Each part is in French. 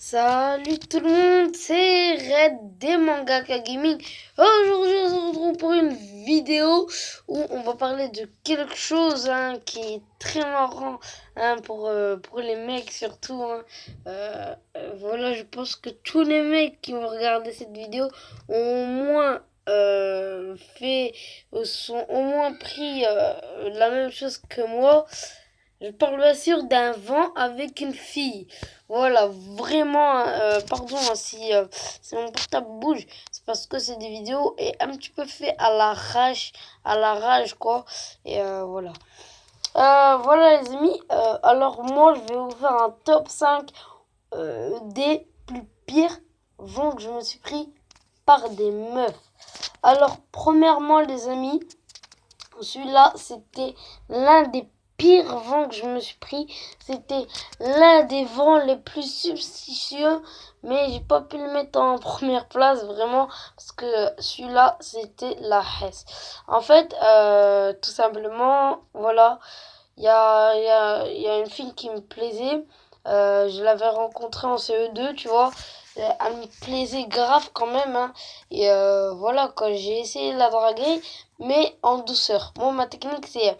Salut tout le monde, c'est Red des Mangaka Gaming. Aujourd'hui, on se retrouve pour une vidéo où on va parler de quelque chose qui est très marrant pour les mecs surtout. Voilà, je pense que tous les mecs qui vont regarder cette vidéo ont au moins sont au moins pris la même chose que moi. Je parle bien sûr d'un vent avec une fille. Voilà, vraiment, pardon si mon portable bouge, c'est parce que c'est des vidéos et un petit peu fait à l'arrache quoi. Voilà. Voilà les amis, alors moi je vais vous faire un top 5 des plus pires vents que je me suis pris par des meufs. Alors premièrement les amis, celui-là, c'était l'un des pires vents que je me suis pris. C'était l'un des vents les plus substitieux. Mais j'ai pas pu le mettre en première place, vraiment. Parce que celui-là, c'était la Hesse. En fait, tout simplement, voilà. Il y a une fille qui me plaisait. Je l'avais rencontrée en CE2, tu vois. Elle me plaisait grave quand même. Voilà, quand j'ai essayé de la draguer, mais en douceur. Moi, ma technique, c'est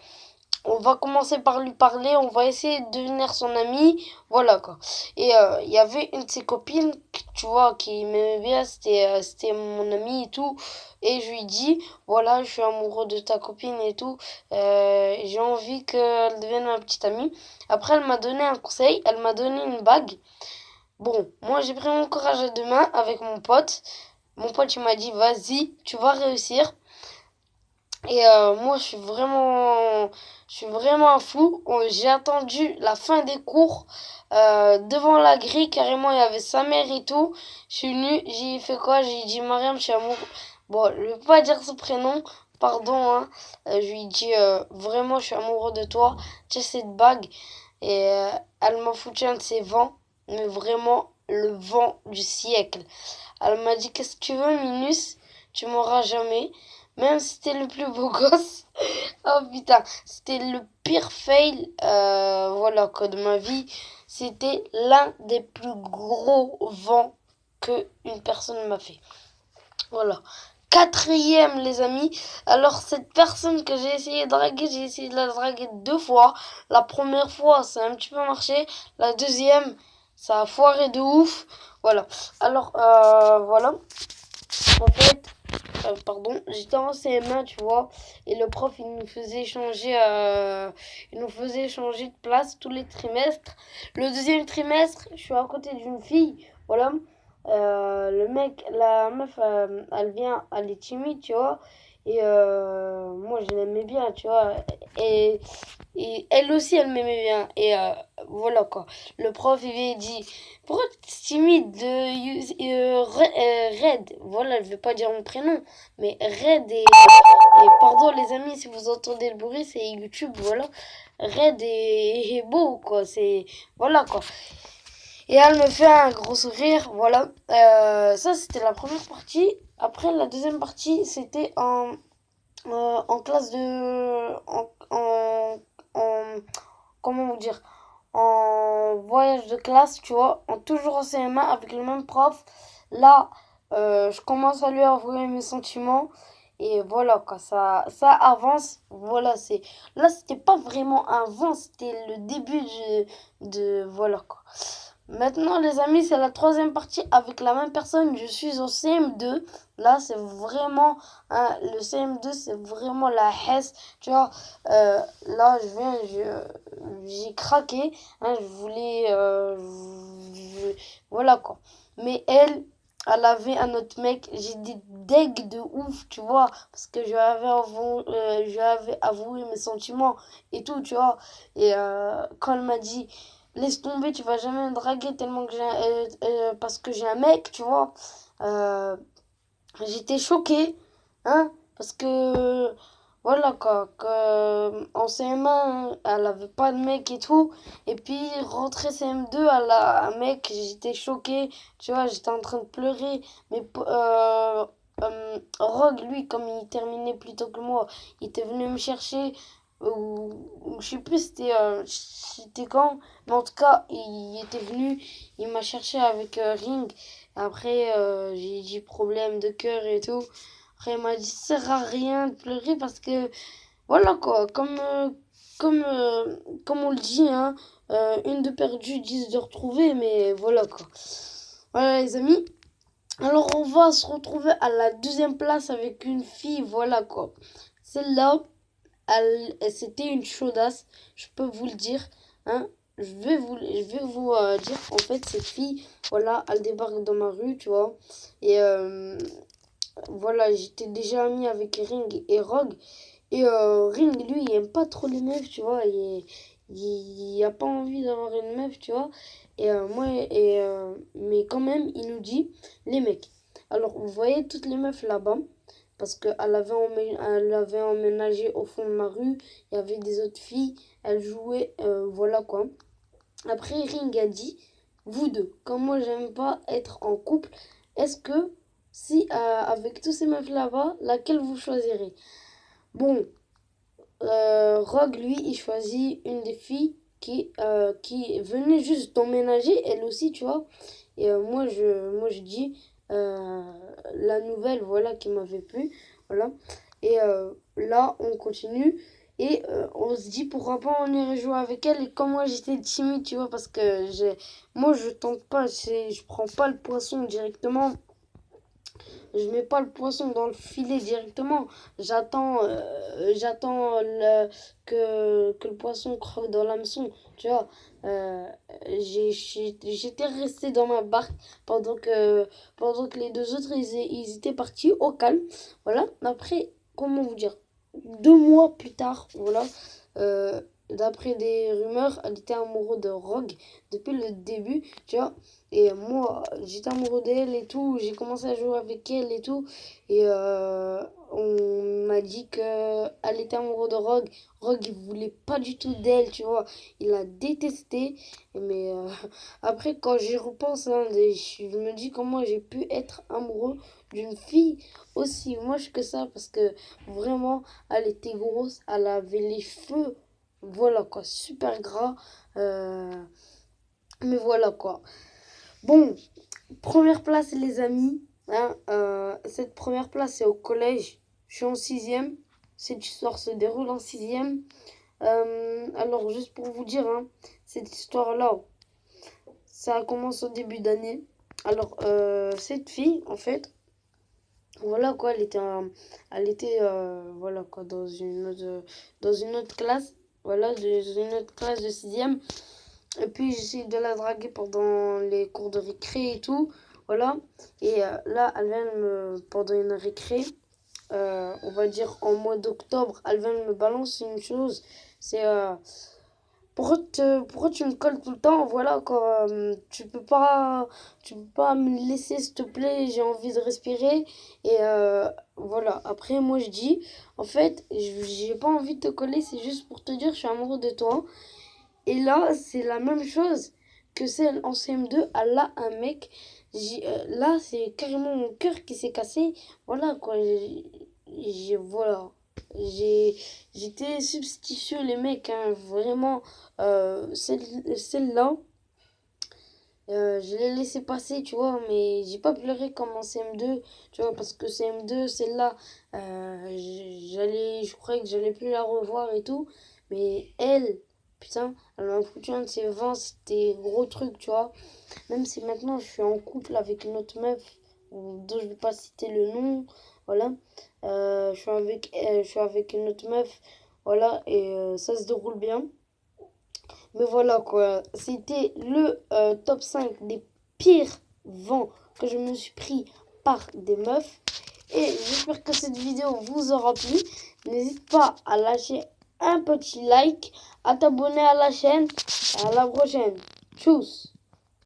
on va commencer par lui parler, on va essayer de devenir son ami, voilà quoi. Il y avait une de ses copines, tu vois, qui m'aimait bien, c'était mon amie et tout. Et je lui dis, voilà, je suis amoureux de ta copine et tout. J'ai envie qu'elle devienne ma petite amie. Après, elle m'a donné un conseil, elle m'a donné une bague. Bon, moi j'ai pris mon courage à deux mains avec mon pote. Mon pote, il m'a dit, vas-y, tu vas réussir. Moi, je suis vraiment un fou. J'ai attendu la fin des cours devant la grille. Carrément, il y avait sa mère et tout. Je suis venue, j'ai fait quoi? J'ai dit Mariam, je suis amoureux. Bon, je vais pas dire ce prénom, pardon. Je lui ai dit vraiment, je suis amoureux de toi. Tu sais, cette bague. Elle m'a foutu un de ses vents, mais vraiment le vent du siècle. Elle m'a dit, qu'est-ce que tu veux, Minus? Tu m'auras jamais. Même si c'était le plus beau gosse. Oh putain, c'était le pire fail, voilà quoi, de ma vie. C'était l'un des plus gros vents que une personne m'a fait. Voilà. Quatrième, les amis. Alors, cette personne que j'ai essayé de draguer, j'ai essayé de la draguer deux fois. La première fois, ça a un petit peu marché. La deuxième, ça a foiré de ouf. Voilà. Alors, voilà. En fait, pardon, j'étais en CM1, tu vois, et le prof, il nous faisait changer de place tous les trimestres. Le deuxième trimestre, je suis à côté d'une fille, voilà. La meuf, elle vient, elle est timide, tu vois, moi, je l'aimais bien, tu vois, et, et elle aussi, elle m'aimait bien, voilà quoi. Le prof, il vient, dit, pourquoi tu es timide de Red, voilà, je vais pas dire mon prénom, mais Red et pardon les amis si vous entendez le bruit, c'est YouTube, voilà. Red est beau, quoi, c'est, voilà quoi. Et elle me fait un gros sourire, voilà. Ça, c'était la première partie. Après, la deuxième partie, c'était en classe de... en, comment vous dire, en voyage de classe, tu vois, toujours en CM1 avec le même prof. Là, je commence à lui avouer mes sentiments. Et voilà, quoi, ça avance. Voilà, là, c'était pas vraiment un vent, c'était le début voilà, quoi. Maintenant, les amis, c'est la troisième partie avec la même personne. Je suis au CM2. Là, c'est vraiment, le CM2, c'est vraiment la Hesse. Tu vois, là, j'ai craqué. Je voulais, voilà quoi. Mais elle avait un autre mec. J'ai des deg de ouf, tu vois, parce que je lui avais avoué mes sentiments et tout, tu vois. Quand elle m'a dit laisse tomber, tu vas jamais me draguer tellement que parce que j'ai un mec, tu vois. Euh, J'étais choquée, hein, parce que voilà quoi, en CM1, elle avait pas de mec et tout, et puis rentrée CM2, elle a un mec, j'étais choquée, tu vois, j'étais en train de pleurer, mais Rogue, lui, comme il terminait plus tôt que moi, il était venu me chercher. ou je sais plus c'était quand, mais en tout cas, il était venu, il m'a cherché avec Ring. Après, j'ai dit problème de cœur et tout. Après, il m'a dit, ça sert à rien de pleurer parce que, voilà quoi, comme on le dit, hein, une de perdue, 10 de retrouvée, mais voilà quoi. Voilà les amis. Alors on va se retrouver à la deuxième place avec une fille, voilà quoi. Celle-là, c'était une chaudasse, je peux vous le dire. Hein. Je vais vous dire, en fait, cette fille, voilà, elle débarque dans ma rue, tu vois. Et voilà, j'étais déjà amie avec Ring et Rogue. Et Ring, lui, il aime pas trop les meufs, tu vois. Il a pas envie d'avoir une meuf, tu vois. Mais quand même, il nous dit, les mecs. Alors, vous voyez toutes les meufs là-bas, parce elle avait emménagé au fond de ma rue. Il y avait des autres filles, elles jouaient, voilà quoi. Après, Ring a dit, vous deux, comme moi, j'aime pas être en couple, est-ce que, si, avec tous ces meufs là-bas, laquelle vous choisirez? Bon, Rogue, lui, il choisit une des filles qui venait juste d'emménager, elle aussi, tu vois. Et moi, je dis la nouvelle, voilà, qui m'avait plu. Voilà. Et là, on continue. Et on se dit pourquoi pas on irait jouer avec elle. Et comme moi, j'étais timide, tu vois, parce que moi, je tente pas, je prends pas le poisson directement. Je mets pas le poisson dans le filet directement. J'attends que le poisson croque dans l'hameçon. Tu vois, Euh, j'étais resté dans ma barque pendant que les deux autres ils étaient partis au calme. Voilà. Après, comment vous dire, 2 mois plus tard, voilà. euh, D'après des rumeurs, elle était amoureuse de Rogue depuis le début, tu vois. Et moi, j'étais amoureux d'elle et tout. J'ai commencé à jouer avec elle et tout. Et on m'a dit que elle était amoureuse de Rogue. Rogue, il voulait pas du tout d'elle, tu vois. Il l'a détesté. Mais après, quand j'y repense, hein, je me dis comment j'ai pu être amoureux d'une fille aussi moche que ça. Parce que vraiment, elle était grosse. Elle avait les cheveux, voilà quoi, super gras. Euh, mais voilà quoi. Bon, première place, les amis. Hein, cette première place, c'est au collège. Je suis en sixième. Cette histoire se déroule en sixième. Alors, juste pour vous dire, hein, cette histoire-là, ça a commencé au début d'année. Alors, cette fille, en fait, voilà quoi, voilà quoi, dans une autre classe. Voilà, dans une autre classe de sixième. Et puis j'essaie de la draguer pendant les cours de récré et tout. Voilà. Et là, elle vient pendant une récré, on va dire en mois d'octobre, elle vient me balancer une chose. C'est pourquoi tu me colles tout le temps? Voilà quoi. Tu peux pas me laisser s'il te plaît. J'ai envie de respirer. Et voilà. Après, moi je dis, en fait, j'ai pas envie de te coller. C'est juste pour te dire, je suis amoureux de toi. Et là, c'est la même chose que celle en CM2. Elle a un mec. Là, c'est carrément mon cœur qui s'est cassé. Voilà quoi. Voilà. J'ai, J'étais substitieux, les mecs. Hein, vraiment. Celle-là, je l'ai laissé passer, tu vois. Mais j'ai pas pleuré comme en CM2. Tu vois, parce que CM2, celle-là, je croyais que j'allais plus la revoir et tout. Mais elle. Putain, elle m'a foutu un de ses 20, c'était gros truc, tu vois. Même si maintenant je suis en couple avec une autre meuf, dont je vais pas citer le nom, voilà. Je suis avec une autre meuf, voilà, et ça se déroule bien. Mais voilà quoi, c'était le top 5 des pires vents que je me suis pris par des meufs. Et j'espère que cette vidéo vous aura plu. N'hésite pas à lâcher un petit like, à t'abonner à la chaîne. À la prochaine. Tchuss.